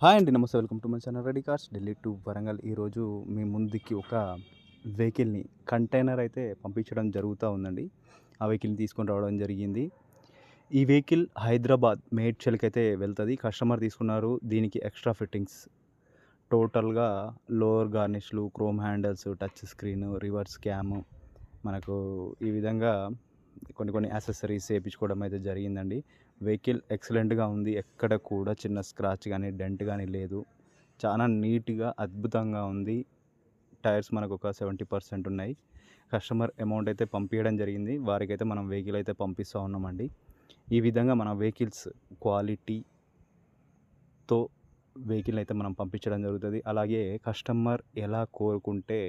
Hi అండి, నమస్తే. Welcome to my channel ready cars Delhi to Warangal. ఈరోజు మీ ముందుకి ఒక వెహికల్ని కంటైనర్ అయితే పంపించడం జరుగుతూ ఉందండి. ఆ వెహికల్ని తీసుకొని రావడం జరిగింది. ఈ వెహికల్ హైదరాబాద్ మేడ్చల్కి అయితే వెళ్తుంది. కస్టమర్ తీసుకున్నారు. దీనికి ఎక్స్ట్రా ఫిట్టింగ్స్ టోటల్గా లోవర్ గార్నిష్లు, chrome handles, touch screen, reverse cam, మనకు ఈ విధంగా కొన్ని యాక్సెసరీస్ వేయించుకోవడం అయితే జరిగిందండి. వెహికల్ ఎక్సలెంట్గా ఉంది. ఎక్కడ కూడా చిన్న స్క్రాచ్ కానీ డెంట్ కానీ లేదు. చాలా నీట్గా అద్భుతంగా ఉంది. టైర్స్ మనకు ఒక 70% ఉన్నాయి. కస్టమర్ అమౌంట్ అయితే పంపించడం జరిగింది. వారికైతే మనం వెహికల్ అయితే పంపిస్తూ ఉన్నామండి. ఈ విధంగా మన వెహికల్స్ క్వాలిటీతో వెహికల్ అయితే మనం పంపించడం జరుగుతుంది. అలాగే కస్టమర్ ఎలా కోరుకుంటే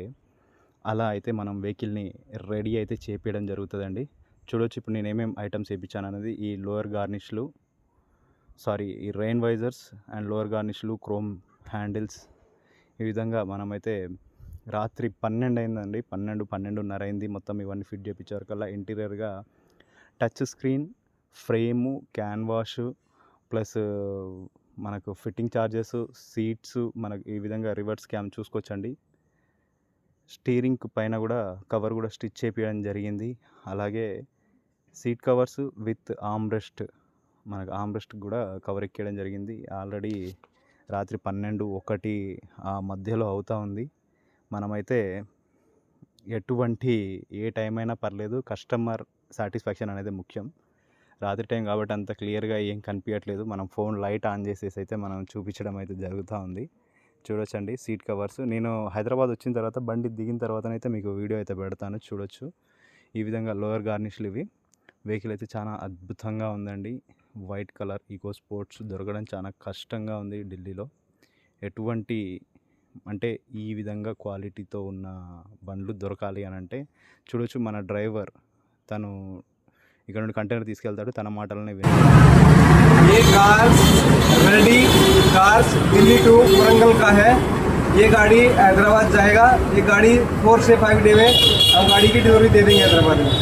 అలా అయితే మనం వెహికల్ని రెడీ అయితే చేపించడం జరుగుతుందండి. చూడొచ్చు ఇప్పుడు నేను ఏమేమి ఐటమ్స్ వేయించాను అనేది. ఈ లోయర్ గార్నిష్లు, ఈ రెయిన్ వైజర్స్ అండ్ లోయర్ గార్నిష్లు, క్రోమ్ హ్యాండిల్స్, ఈ విధంగా మనమైతే రాత్రి 12 అయిందండి. 12:30 అయింది. మొత్తం ఇవన్నీ ఫిట్ చేయించారు కల్లా. ఇంటీరియర్గా touch screen, frame, canvas plus మనకు ఫిట్టింగ్ ఛార్జెస్, సీట్స్, మనకు ఈ విధంగా రివర్స్ క్యామ్ చూసుకోవచ్చండి. స్టీరింగ్ పైన కూడా కవర్ కూడా స్టిచ్ చేయించడం జరిగింది. అలాగే సీట్ కవర్స్ విత్ ఆమ్రెస్ట్, మనకు ఆమ్రెస్ట్ కూడా కవర్ ఎక్కేయడం జరిగింది. ఆల్రెడీ రాత్రి 12-1 ఆ మధ్యలో అవుతూ ఉంది. మనమైతే ఏ టైం అయినా పర్లేదు, కస్టమర్ సాటిస్ఫాక్షన్ అనేది ముఖ్యం. రాత్రి టైం కాబట్టి అంత క్లియర్గా ఏం కనిపించట్లేదు. మనం ఫోన్ లైట్ ఆన్ చేసేసి అయితే మనం చూపించడం అయితే జరుగుతూ ఉంది. చూడొచ్చండి సీట్ కవర్స్. నేను హైదరాబాద్ వచ్చిన తర్వాత, బండి దిగిన తర్వాతనైతే మీకు వీడియో అయితే పెడతాను, చూడొచ్చు. ఈ విధంగా లోయర్ గార్నిష్లు ఇవి. వెహికల్ అయితే చాలా అద్భుతంగా ఉందండి. వైట్ కలర్ ఈకో స్పోర్ట్స్ దొరకడం చాలా కష్టంగా ఉంది ఢిల్లీలో. అంటే ఈ విధంగా క్వాలిటీతో ఉన్న బండ్లు దొరకాలి అని అంటే చూడొచ్చు. మన డ్రైవర్ తను ఇక్కడ నుండి కంటైనర్ తీసుకెళ్తాడు, తన మాటలనే వినండి. ये cars ready cars Delhi to Warangal का है। ये गाड़ी हैदराबाद जाएगा। ये गाड़ी 4 से 5 डे में हम गाड़ी की डिलीवरी दे देंगे हैदराबाद में।